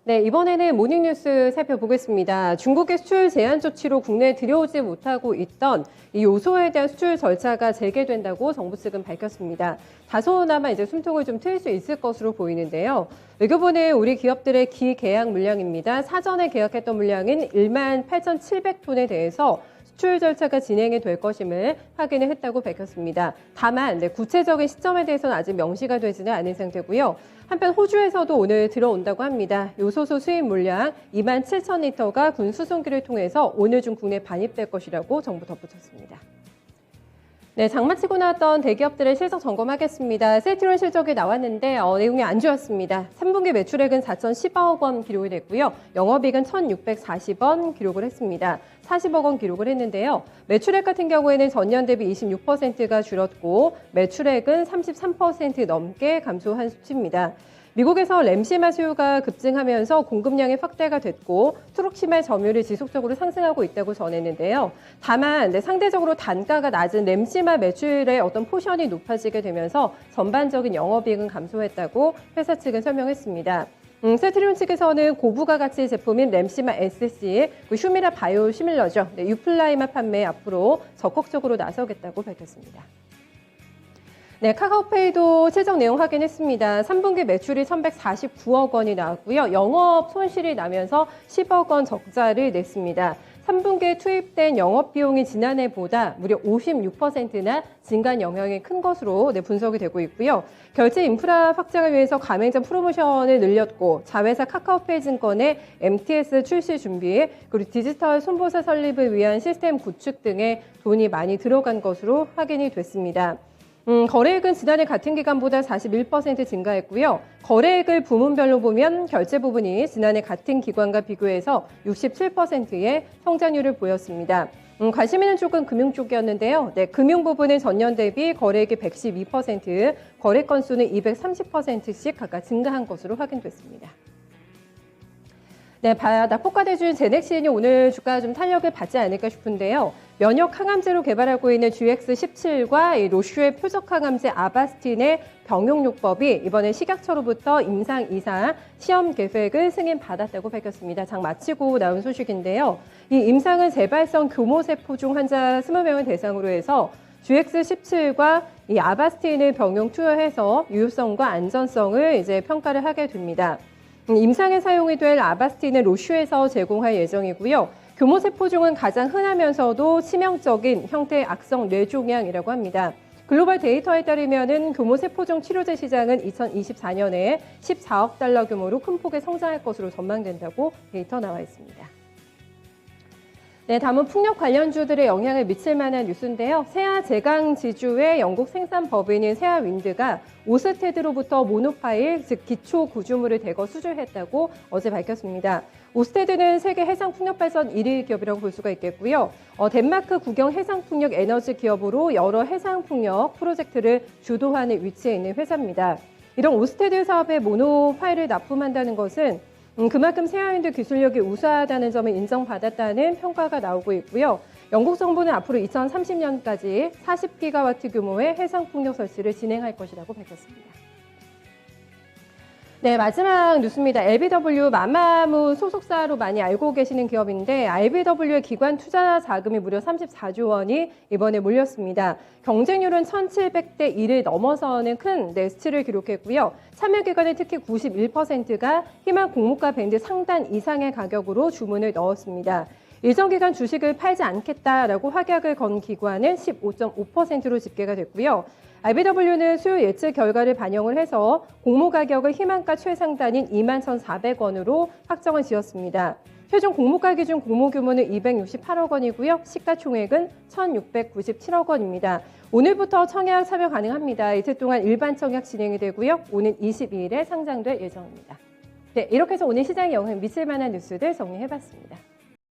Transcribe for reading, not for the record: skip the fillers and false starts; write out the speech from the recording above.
네, 이번에는 모닝뉴스 살펴보겠습니다. 중국의 수출 제한 조치로 국내에 들여오지 못하고 있던 이 요소에 대한 수출 절차가 재개된다고 정부 측은 밝혔습니다. 다소나마 이제 숨통을 좀 트일 수 있을 것으로 보이는데요. 외교부는 우리 기업들의 기계약 물량입니다. 사전에 계약했던 물량인 18,700톤에 대해서 수출 절차가 진행이 될 것임을 확인을 했다고 밝혔습니다. 다만 구체적인 시점에 대해서는 아직 명시가 되지는 않은 상태고요. 한편 호주에서도 오늘 들어온다고 합니다. 요소수 수입 물량 27,000리터가 군 수송기를 통해서 오늘 중 국내에 반입될 것이라고 정부 덧붙였습니다. 네, 장마치고 나왔던 대기업들의 실적 점검하겠습니다. 셀트리온 실적이 나왔는데 내용이 안 좋았습니다. 3분기 매출액은 4,010억 원 기록이 됐고요. 영업이익은 1,640원 기록을 했습니다. 40억 원 기록을 했는데요. 매출액 같은 경우에는 전년 대비 26%가 줄었고 매출액은 33% 넘게 감소한 수치입니다. 미국에서 램시마 수요가 급증하면서 공급량이 확대가 됐고 트룩시말 점유율이 지속적으로 상승하고 있다고 전했는데요. 다만 상대적으로 단가가 낮은 램시마 매출의 어떤 포션이 높아지게 되면서 전반적인 영업이익은 감소했다고 회사 측은 설명했습니다. 셀트리온 측에서는 고부가 가치 제품인 램시마 SC, 휴미라 바이오 시밀러죠. 유플라이마 판매에 앞으로 적극적으로 나서겠다고 밝혔습니다. 네, 카카오페이도 실적 내용 확인했습니다. 3분기 매출이 1,149억 원이 나왔고요. 영업 손실이 나면서 10억 원 적자를 냈습니다. 3분기에 투입된 영업 비용이 지난해보다 무려 56%나 증가한 영향이 큰 것으로 분석이 되고 있고요. 결제 인프라 확장을 위해서 가맹점 프로모션을 늘렸고 자회사 카카오페이 증권의 MTS 출시 준비, 그리고 디지털 손보사 설립을 위한 시스템 구축 등에 돈이 많이 들어간 것으로 확인이 됐습니다. 거래액은 지난해 같은 기간보다 41% 증가했고요. 거래액을 부문별로 보면 결제 부분이 지난해 같은 기간과 비교해서 67%의 성장률을 보였습니다. 관심 있는 쪽은 금융 쪽이었는데요. 네, 금융 부분은 전년 대비 거래액이 112%, 거래 건수는 230%씩 각각 증가한 것으로 확인됐습니다. 네, 낙폭과대주인 제넥신이 오늘 주가가 좀 탄력을 받지 않을까 싶은데요. 면역 항암제로 개발하고 있는 GX17과 로슈의 표적 항암제 아바스틴의 병용요법이 이번에 식약처로부터 임상 2상 시험 계획을 승인받았다고 밝혔습니다. 장 마치고 나온 소식인데요. 이 임상은 재발성 교모세포 중 환자 20명을 대상으로 해서 GX17과 이 아바스틴을 병용 투여해서 유효성과 안전성을 이제 평가를 하게 됩니다. 임상에 사용이 될 아바스틴은 로슈에서 제공할 예정이고요. 교모세포 중은 가장 흔하면서도 치명적인 형태의 악성 뇌종양이라고 합니다. 글로벌 데이터에 따르면 교모세포종 치료제 시장은 2024년에 14억 달러 규모로 큰 폭의 성장할 것으로 전망된다고 데이터 나와 있습니다. 네, 다음은 풍력 관련주들의 영향을 미칠 만한 뉴스인데요. 세아 제강 지주의 영국 생산 법인인 세아윈드가 오스테드로부터 모노파일, 즉 기초 구조물을 대거 수주했다고 어제 밝혔습니다. 오스테드는 세계 해상풍력발전 1위 기업이라고 볼 수가 있겠고요. 덴마크 국영 해상풍력 에너지 기업으로 여러 해상풍력 프로젝트를 주도하는 위치에 있는 회사입니다. 이런 오스테드 사업에 모노파일을 납품한다는 것은 그만큼 세아윈드 기술력이 우수하다는 점을 인정받았다는 평가가 나오고 있고요. 영국 정부는 앞으로 2030년까지 40기가와트 규모의 해상풍력 설치를 진행할 것이라고 밝혔습니다. 네, 마지막 뉴스입니다. LBW 마마무 소속사로 많이 알고 계시는 기업인데 LBW의 기관 투자 자금이 무려 34조 원이 이번에 몰렸습니다. 경쟁률은 1,700대 1을 넘어서는 큰 수치를 기록했고요. 참여 기관의 특히 91%가 희망 공모가 밴드 상단 이상의 가격으로 주문을 넣었습니다. 일정 기간 주식을 팔지 않겠다라고 확약을 건 기관은 15.5%로 집계가 됐고요. LBW는 수요 예측 결과를 반영을 해서 공모 가격을 희망가 최상단인 21,400원으로 확정을 지었습니다. 최종 공모가 기준 공모 규모는 268억 원이고요. 시가총액은 1,697억 원입니다. 오늘부터 청약 참여 가능합니다. 이틀 동안 일반 청약 진행이 되고요. 오는 22일에 상장될 예정입니다. 네, 이렇게 해서 오늘 시장에 영향 미칠 만한 뉴스들 정리해봤습니다.